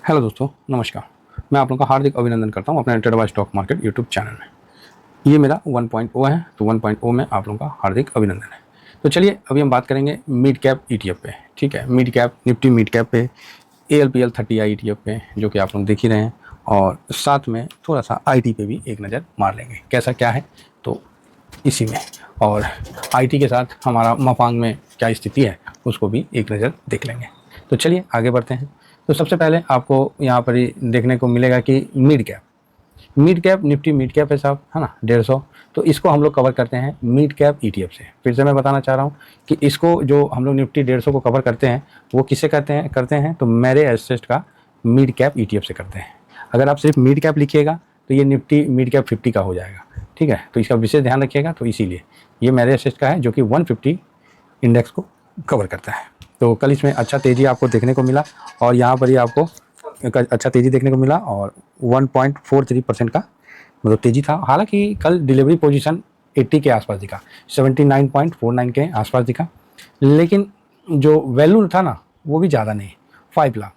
Hello दोस्तों, नमस्कार। मैं आप लोगों का हार्दिक अभिनंदन करता हूं अपने trader by stock market YouTube channel में। ये मेरा 1.0 है, तो 1.0 में आप लोगों का हार्दिक अभिनंदन है। तो चलिए अभी हम बात करेंगे मिड कैप ईटीएफ पे। ठीक है, mid cap Nifty mid cap पे, ALPL 30i ईटीएफ पे, जो कि आप लोग देख ही रहे हैं, और साथ में थोड़ा सा IT पे भी एक नज़र मार लेंगे कैसा क्या है तो इसी में, और IT के साथ हमारा मपांग में क्या स्थिति है उसको भी एक नज़र देख लेंगे। तो चलिए आगे बढ़ते हैं। तो सबसे पहले आपको यहाँ पर ही देखने को मिलेगा कि mid cap Nifty mid cap है साहब, है ना, 150। तो इसको हम लोग कवर करते हैं मिड कैप ईटीएफ से। फिर से मैं बताना चाह रहा हूँ कि इसको जो हम लोग निफ्टी 150 को कवर करते हैं वो किससे करते हैं तो मेरे एसेट का मिड कैप ईटीएफ से करते हैं। अगर आप सिर्फ मिड कैप लिखिएगा तो ये निफ्टी मिड कैप 50 का हो जाएगा। ठीक है, तो इसका विशेष ध्यान रखिएगा। तो इसीलिए ये मेरे एसेट का है जो कि 150 इंडेक्स को कवर करता है। तो कल इसमें अच्छा तेज़ी आपको देखने को मिला, और यहाँ पर ही आपको एक अच्छा तेज़ी देखने को मिला, और 1.43% का मतलब तेज़ी था। हालांकि कल डिलीवरी पोजीशन 80 के आसपास दिखा, 79.49 के आसपास दिखा, लेकिन जो वैल्यू था ना वो भी ज़्यादा नहीं, 5 लाख।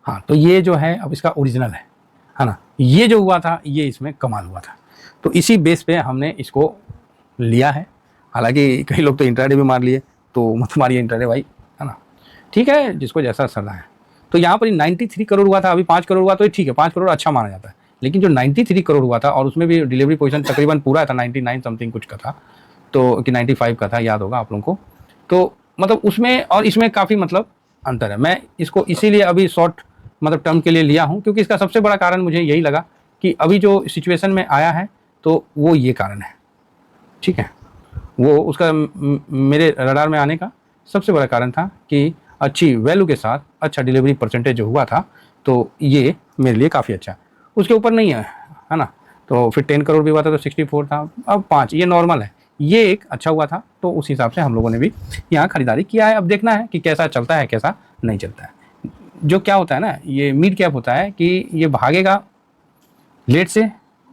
हाँ, तो ये जो है अब इसका ओरिजिनल है ना। ये जो हुआ था ये इसमें कमाल हुआ था, तो इसी बेस पे हमने इसको लिया है। हालांकि कई लोग तो इंट्राडे भी मार लिए, तो मत मारिए इंट्राडे भाई, है ना। ठीक है, जिसको जैसा सरना है। तो यहाँ पर 93 करोड़ हुआ था, अभी 5 करोड़ हुआ, तो ठीक है, 5 करोड़ अच्छा माना जाता है। लेकिन जो 93 करोड़ हुआ था, और उसमें भी डिलीवरी पोजीशन तकरीबन पूरा था, 99 समथिंग कुछ का था, तो कि 95 का था, याद होगा आप लोगों को। तो मतलब उसमें और इसमें काफ़ी मतलब अंतर है। मैं इसको इसीलिए अभी शॉर्ट मतलब टर्म के लिए लिया हूँ, क्योंकि इसका सबसे बड़ा कारण मुझे यही लगा कि अभी जो सिचुएशन में आया है तो वो ये कारण है। ठीक है, वो उसका मेरे रडार में आने का सबसे बड़ा कारण था कि अच्छी वैल्यू के साथ अच्छा डिलीवरी परसेंटेज जो हुआ था, तो ये मेरे लिए काफ़ी अच्छा। उसके ऊपर नहीं है ना। तो फिर 10 करोड़ भी हुआ था तो 64 था, अब 5, ये नॉर्मल है। ये एक अच्छा हुआ था, तो उस हिसाब से हम लोगों ने भी यहाँ खरीदारी किया है। अब देखना है कि कैसा चलता है कैसा नहीं चलता है। जो क्या होता है ना, ये मिड कैप होता है कि ये भागेगा लेट से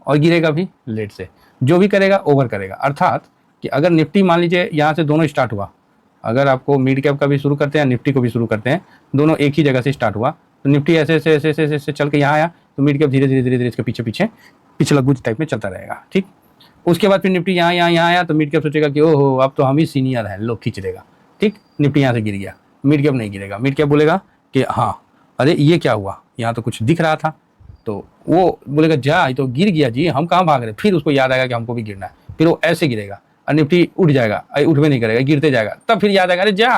और गिरेगा भी लेट से, जो भी करेगा ओवर करेगा। अर्थात कि अगर निफ्टी मान लीजिए यहाँ से दोनों स्टार्ट हुआ, अगर आपको मिड कैप का भी शुरू करते हैं निफ्टी को भी शुरू करते हैं, दोनों एक ही जगह से स्टार्ट हुआ, तो निफ्टी ऐसे ऐसे ऐसे ऐसे ऐसे चल के यहाँ आया, तो मिड कैप धीरे धीरे धीरे धीरे इसके पीछे पीछे पिछला गुज टाइप में चलता रहेगा। ठीक, उसके बाद फिर निफ्टी यहाँ यहाँ यहाँ आया, तो मिड कैप सोचेगा कि ओहो अब तो हम ही सीनियर हैं, लो खींच लेगा। ठीक, निफ्टी यहाँ से गिर गया, मिड कैप नहीं गिरेगा। मिड कैप बोलेगा कि हाँ अरे ये क्या हुआ, यहाँ तो कुछ दिख रहा था, तो वो बोलेगा जा ये तो गिर गया जी, हम कहाँ भाग रहे। फिर उसको याद आएगा कि हमको भी गिरना है, फिर वो ऐसे गिरेगा और निफ्टी उठ जाएगा, उठवे नहीं करेगा, गिरते जाएगा। तब फिर याद आएगा अरे जा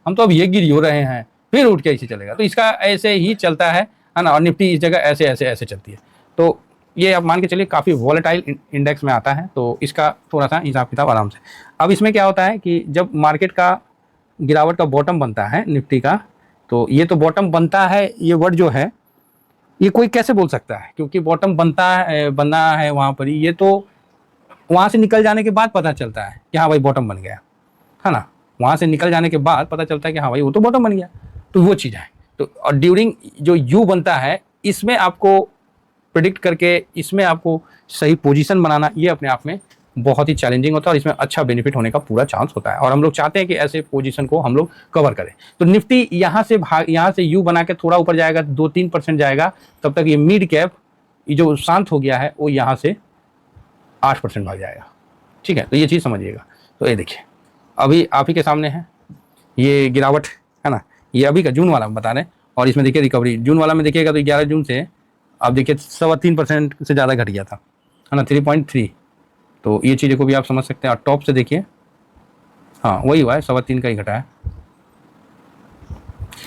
हम तो अब ये गिर हो रहे हैं, फिर उठ के ऐसे चलेगा। तो इसका ऐसे ही चलता है ना। और निफ्टी इस जगह ऐसे ऐसे ऐसे चलती है। तो ये आप मान के चलिए काफ़ी वॉलेटाइल इंडेक्स में आता है, तो इसका थोड़ा सा हिसाब किताब आराम से। अब इसमें क्या होता है कि जब मार्केट का गिरावट का बॉटम बनता है निफ्टी का, तो ये तो बॉटम बनता है, ये वर्ड जो है ये कोई कैसे बोल सकता है, क्योंकि बॉटम बनना है वहाँ पर ही, ये तो वहाँ से निकल जाने के बाद पता चलता है कि हाँ भाई बॉटम बन गया, है ना। वहाँ से निकल जाने के बाद पता चलता है कि हाँ भाई वो तो बॉटम बन गया। तो वो चीज़ है। तो और ड्यूरिंग जो यू बनता है, इसमें आपको प्रिडिक्ट करके इसमें आपको सही पोजीशन बनाना, ये अपने आप में बहुत ही चैलेंजिंग होता है, और इसमें अच्छा बेनिफिट होने का पूरा चांस होता है। और हम लोग चाहते हैं कि ऐसे पोजीशन को हम लोग कवर करें। तो निफ्टी यहाँ से यू बना के थोड़ा ऊपर जाएगा, 2-3% जाएगा, तब तक ये मिड कैप ये जो शांत हो गया है वो यहाँ से 8% भाग जाएगा। ठीक है, तो ये चीज़ समझिएगा। तो ये देखिए अभी आप ही के सामने है ये गिरावट, है ना। ये अभी का जून वाला हम बता रहे हैं, और इसमें देखिए रिकवरी जून वाला में देखिएगा तो 11 जून से आप देखिए 3.25% से ज़्यादा घट गया था, है ना, 3.3। तो ये चीज़ों को भी आप समझ सकते हैं। और टॉप से देखिए, हाँ वही हुआ है, 3.25 का ही घटा है,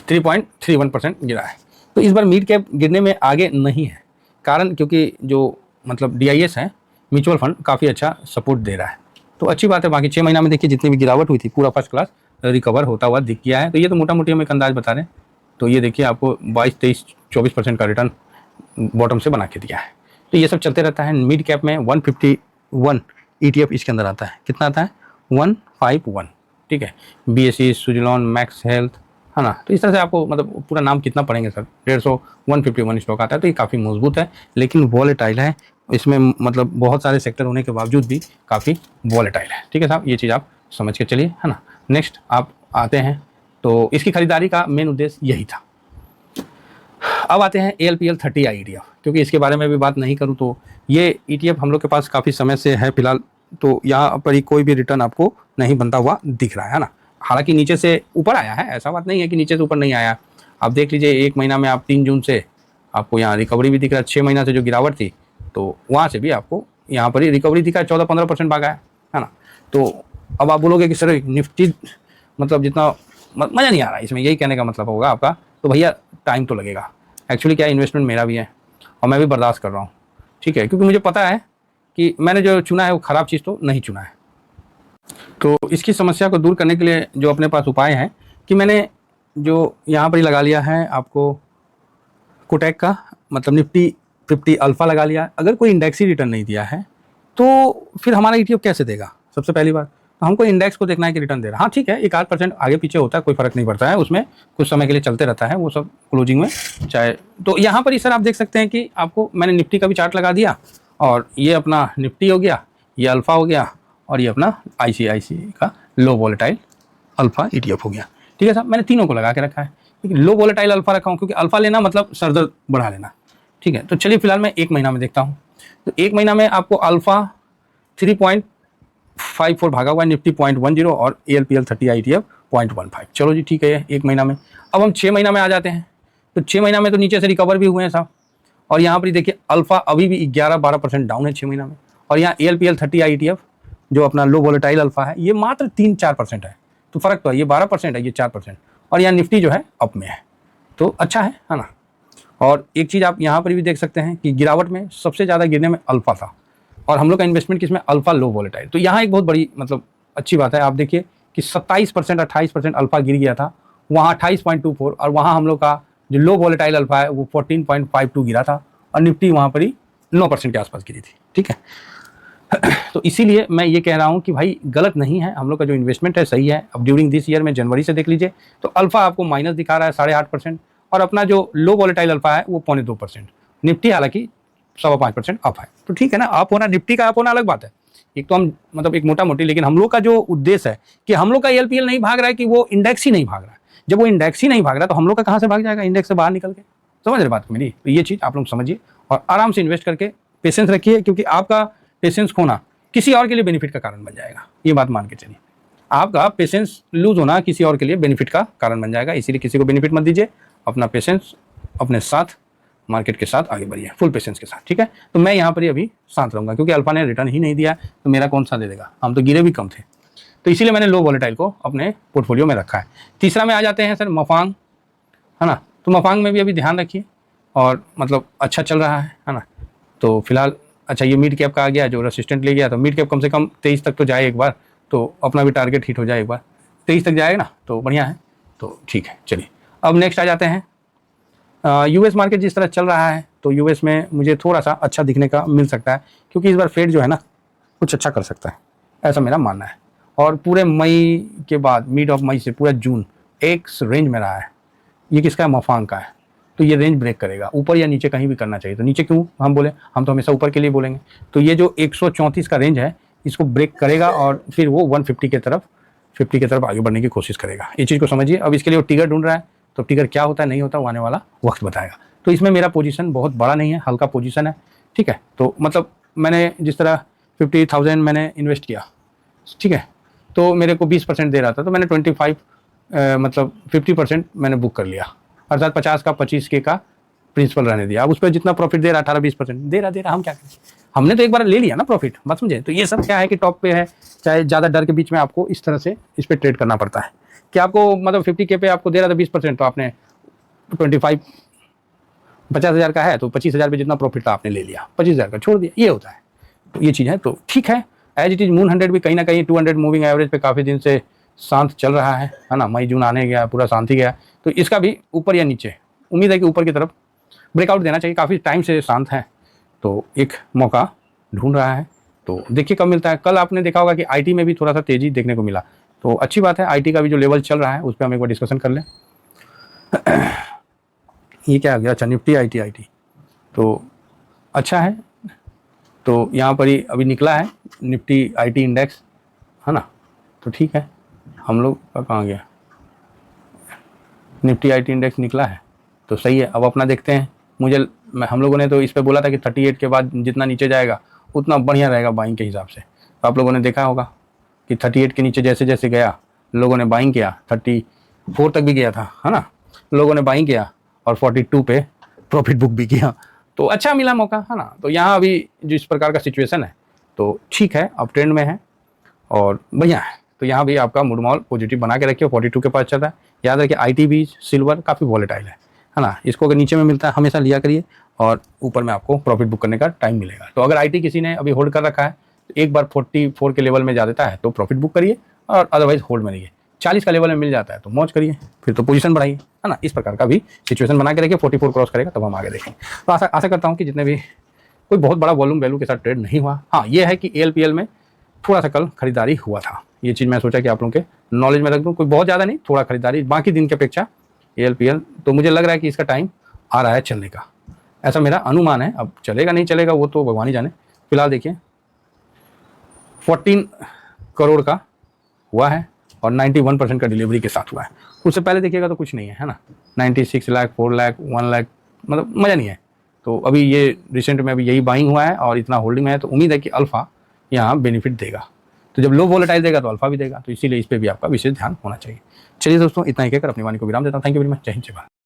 3.31% गिरा है। तो इस बार मिड कैप गिरने में आगे नहीं है, कारण क्योंकि जो मतलब DIS है म्यूचुअल फंड काफ़ी अच्छा सपोर्ट दे रहा है, तो अच्छी बात है। बाकी 6 महीना में देखिए जितनी भी गिरावट हुई थी पूरा फर्स्ट क्लास रिकवर होता हुआ दिख गया है। तो ये तो मोटा मोटी हम एक अंदाज बता रहे हैं। तो ये देखिए आपको 22-23-24% का रिटर्न बॉटम से बना के दिया है। तो ये सब चलते रहता है। मिड कैप में 151 ETF इसके अंदर आता है। कितना आता है? 151। ठीक है, BSE, सुजलॉन, मैक्स हेल्थ, है ना। तो इस तरह से आपको मतलब पूरा नाम कितना पढ़ेंगे सर, 150 151 स्टॉक आता है। तो ये काफ़ी मजबूत है, लेकिन वॉलेटाइल है। इसमें मतलब बहुत सारे सेक्टर होने के बावजूद भी काफ़ी वॉलेटाइल है। ठीक है साहब, ये चीज़ आप समझ के चलिए, है ना। नेक्स्ट आप आते हैं, तो इसकी खरीदारी का मेन उद्देश्य यही था। अब आते हैं ALPL30 ETF, क्योंकि इसके बारे में भी बात नहीं करूं तो ये ETF हम लोग के पास काफ़ी समय से है फिलहाल, तो यहाँ पर ही कोई भी रिटर्न आपको नहीं बनता हुआ दिख रहा है ना। हालांकि नीचे से ऊपर आया है, ऐसा बात नहीं है कि नीचे से ऊपर नहीं आया। आप देख लीजिए एक महीना में आप 3 जून से आपको यहाँ रिकवरी भी दिख रहा है। 6 महीना से जो गिरावट थी तो वहाँ से भी आपको यहाँ पर ही रिकवरी दिखा है, 14-15% भागा है ना। तो अब आप बोलोगे कि सर निफ्टी मतलब जितना मज़ा नहीं आ रहा है इसमें, यही कहने का मतलब होगा आपका। तो भैया टाइम तो लगेगा। एक्चुअली क्या इन्वेस्टमेंट मेरा भी है और मैं भी बर्दाश्त कर रहा हूँ, ठीक है, क्योंकि मुझे पता है कि मैंने जो चुना है वो ख़राब चीज़ तो नहीं चुना है। तो इसकी समस्या को दूर करने के लिए जो अपने पास उपाय है कि मैंने जो यहाँ पर ही लगा लिया है आपको कोटक का, मतलब निफ्टी 50 अल्फ़ा लगा लिया। अगर कोई इंडेक्स ही रिटर्न नहीं दिया है तो फिर हमारा ETF कैसे देगा? सबसे पहली बात तो हमको इंडेक्स को देखना है कि रिटर्न दे रहा है। हाँ ठीक है, 1-8% आगे पीछे होता है, कोई फर्क नहीं पड़ता है, उसमें कुछ समय के लिए चलते रहता है वो सब क्लोजिंग में चाहे। तो यहाँ पर ही सर आप देख सकते हैं कि आपको मैंने निफ्टी का भी चार्ट लगा दिया और ये अपना निफ्टी हो गया, ये अल्फ़ा हो गया और ये अपना ICICI का लो वॉलेटाइल अल्फ़ा ETF हो गया। ठीक है साहब, मैंने तीनों को लगा के रखा है। लो वॉलेटाइल अल्फ़ा रखा हूँ क्योंकि अल्फ़ा लेना मतलब सर दर्द बढ़ा लेना। ठीक है, तो चलिए फिलहाल मैं 1 महीना में देखता हूँ। तो 1 महीना में आपको अल्फ़ा 3.54 भागा हुआ है, निफ्टी 0.10 और ALPL30 ETF 0.15। चलो जी ठीक है 1 महीना में। अब हम 6 महीना में आ जाते हैं। तो 6 महीना में तो नीचे से रिकवर भी हुए हैं साहब, और यहाँ पर देखिए अल्फ़ा अभी भी 11-12% डाउन है 6 महीना में। और यहाँ ALPL30 ETF जो अपना लो वोलेटाइल अल्फ़ा है ये मात्र 3-4% है। तो फ़र्क तो है, ये 12% है, ये 4%। और यहाँ निफ्टी जो है अप में है, तो अच्छा है ना। और एक चीज़ आप यहाँ पर भी देख सकते हैं कि गिरावट में सबसे ज़्यादा गिरने में अल्फ़ा था, और हम लोग का इन्वेस्टमेंट किसमें? अल्फ़ा लो वोलेटाइल। तो यहाँ एक बहुत बड़ी मतलब अच्छी बात है, आप देखिए कि 27% 28% अल्फ़ा गिर गया था, वहाँ 28.24, और वहाँ हम लोग का जो लो वोलेटाइल अल्फ़ा है वो 14.52 गिरा था, और निफ्टी वहाँ पर ही 9% के आसपास गिरी थी। ठीक है, तो इसीलिए मैं ये कह रहा हूँ कि भाई गलत नहीं है, हम लोग का जो इन्वेस्टमेंट है सही है। अब ड्यूरिंग दिस ईयर में जनवरी से देख लीजिए तो अल्फ़ा आपको माइनस दिखा रहा है 8.5%, और अपना जो लो वॉलेटाइल अल्फ़ा है वो 0.2%। निफ्टी हालांकि 5.25% अप है। तो ठीक है ना, अप होना, निफ्टी का अप होना अलग बात है। एक तो हम मतलब एक मोटा मोटी, लेकिन हम लोग का जो उद्देश्य है कि हम लोग का ALPL नहीं भाग रहा है कि वो इंडेक्स ही नहीं भाग रहा है। जब वो इंडेक्स ही नहीं भाग रहा तो हम लोग का कहाँ से भाग जाएगा? इंडेक्स से बाहर निकल के। समझ रहे बात मेरी? तो ये चीज़ आप लोग समझिए और आराम से इन्वेस्ट करके पेशेंस रखिए, क्योंकि आपका पेशेंस खोना किसी और के लिए बेनिफिट का कारण बन जाएगा। ये बात मान के चलिए, आपका पेशेंस लूज होना किसी और के लिए बेनिफिट का कारण बन जाएगा। इसीलिए किसी को बेनिफिट मत दीजिए, अपना पेशेंस अपने साथ, मार्केट के साथ आगे बढ़िए फुल पेशेंस के साथ। ठीक है, तो मैं यहाँ पर ही अभी शांत रहूँगा, क्योंकि अल्फा ने रिटर्न ही नहीं दिया तो मेरा कौन सा दे देगा? हम तो गिरे भी कम थे, तो इसीलिए मैंने लो वॉलेटाइल को अपने पोर्टफोलियो में रखा है। तीसरा में आ जाते हैं सर मफांग, है ना। तो मफांग में भी अभी ध्यान रखिए, और मतलब अच्छा चल रहा है ना। तो फिलहाल अच्छा ये मिड कैप का आ गया जो रेसिस्टेंट ले गया, तो मिड कैप कम से कम 23 तक तो जाए एक बार, तो अपना भी टारगेट हिट हो जाए एक बार, 23 तक जाएगा ना तो बढ़िया है। तो ठीक है, चलिए अब नेक्स्ट आ जाते हैं US मार्केट। जिस तरह चल रहा है तो US में मुझे थोड़ा सा अच्छा दिखने का मिल सकता है, क्योंकि इस बार फेड जो है ना कुछ अच्छा कर सकता है, ऐसा मेरा मानना है। और पूरे मई के बाद, मिड ऑफ मई से पूरा जून एक रेंज में रहा है। ये किसका है? मफांग का है। तो ये रेंज ब्रेक करेगा, ऊपर या नीचे कहीं भी करना चाहिए। तो नीचे क्यों हम बोले? हम तो हमेशा ऊपर के लिए बोलेंगे। तो ये जो 134 का रेंज है इसको ब्रेक करेगा और फिर वो 150 के तरफ, 50 की तरफ आगे बढ़ने की कोशिश करेगा। ये चीज़ को समझिए। अब इसके लिए वो टिगर ढूंढ रहा है, तो टिगर क्या होता है नहीं होता वो आने वाला वक्त बताएगा। तो इसमें मेरा पोजीशन बहुत बड़ा नहीं है, हल्का पोजीशन है। ठीक है, तो मतलब मैंने जिस तरह 50,000 मैंने इन्वेस्ट किया, ठीक है, तो मेरे को 20% दे रहा था, तो मैंने 25 मतलब 50% मैंने बुक कर लिया, अर्थात 50 का 25K का प्रिंसिपल रहने दिया। अब उस पर जितना प्रॉफिट दे रहा 18-20% दे रहा, हम क्या करें? हमने तो एक बार ले लिया ना प्रॉफिट, बात समझे। तो ये सब क्या है कि टॉप पे है, चाहे ज़्यादा डर के बीच में आपको इस तरह से इस पर ट्रेड करना पड़ता है कि आपको मतलब 50K पे आपको दे रहा था 20%, तो आपने 50,000 का है तो 25,000 पे जितना प्रॉफिट था आपने ले लिया, 25,000 का छोड़ दिया। ये होता है, तो ये चीज़ है। तो ठीक है, एज इट इज़ मून 100 भी कहीं ना कहीं 200 मूविंग एवरेज पे काफ़ी दिन से शांत चल रहा है ना। मई जून आने गया, पूरा शांति गया, तो इसका भी ऊपर या नीचे उम्मीद है कि ऊपर की तरफ ब्रेकआउट देना चाहिए। काफ़ी टाइम से शांत है, तो एक मौका ढूंढ रहा है। तो देखिए कब मिलता है। कल आपने देखा होगा कि IT में भी थोड़ा सा तेज़ी देखने को मिला, तो अच्छी बात है। IT का भी जो लेवल चल रहा है उस पर हम एक बार डिस्कशन कर लें। ये क्या आ गया? अच्छा, निफ्टी IT तो अच्छा है। तो यहाँ पर ही अभी निकला है निफ्टी IT इंडेक्स, है ना। तो ठीक है, हम लोग का कहाँ गया? निफ्टी IT इंडेक्स निकला है, तो सही है। अब अपना देखते हैं, हम लोगों ने तो इस पर बोला था कि 38 के बाद जितना नीचे जाएगा उतना बढ़िया रहेगा बाइंग के हिसाब से। तो आप लोगों ने देखा होगा कि 38 के नीचे जैसे जैसे गया लोगों ने बाइंग किया, 34 तक भी गया था, है ना, लोगों ने बाइंग किया और 42 पे प्रॉफिट बुक भी किया, तो अच्छा मिला मौका, है ना। तो यहाँ अभी जो इस प्रकार का सिचुएशन है तो ठीक है, अप ट्रेंड में है और बढ़िया है। तो यहाँ भी आपका मूड माहौल पॉजिटिव बना के रखिए। 42 के पास चल रहा है। याद रखिए IT भी सिल्वर काफ़ी वॉलेटाइल है ना। इसको अगर नीचे में मिलता है हमेशा लिया करिए और ऊपर में आपको प्रॉफिट बुक करने का टाइम मिलेगा। तो अगर IT किसी ने अभी होल्ड कर रखा है तो एक बार 44 के लेवल में जा देता है तो प्रॉफिट बुक करिए और अदरवाइज होल्ड में रहिए। 40 का लेवल में मिल जाता है तो मौज करिए, फिर तो पोजीशन बढ़ाइए, है ना। इस प्रकार का भी सिचुएशन बना के रखिए। 44 क्रॉस करेगा तब हम आगे देखेंगे। तो आशा करता हूँ कि जितने भी कोई बहुत बड़ा वॉल्यूम वैल्यू के साथ ट्रेड नहीं हुआ। हाँ, ये है कि ALPL में थोड़ा सा कल खरीदारी हुआ था। ये चीज़ मैं सोचा कि आप लोगों के नॉलेज में रख दूँ। कोई बहुत ज़्यादा नहीं, थोड़ा खरीदारी बाकी दिन की अपेक्षा ALPL। तो मुझे लग रहा है कि इसका टाइम आ रहा है चलने का, ऐसा मेरा अनुमान है। अब चलेगा नहीं चलेगा वो तो भगवान ही जाने। फिलहाल देखिए 14 करोड़ का हुआ है और 91% का डिलीवरी के साथ हुआ है। उससे पहले देखिएगा तो कुछ नहीं है ना। 96 लाख, 4 लाख, 1 लाख, मतलब मज़ा नहीं है। तो अभी ये रिसेंट में अभी यही बाइंग हुआ है और इतना होल्डिंग में है, तो उम्मीद है कि अल्फा यहाँ बेनिफिट देगा। तो जब लो वोलेटाइल देगा तो अल्फा भी देगा, तो इसीलिए इस पर भी आपका विशेष ध्यान होना चाहिए। चलिए दोस्तों, इतना ही कहकर अपनी वाणी को विराम देता हूँ। Thank you very much. जय हिंद, जय भारत।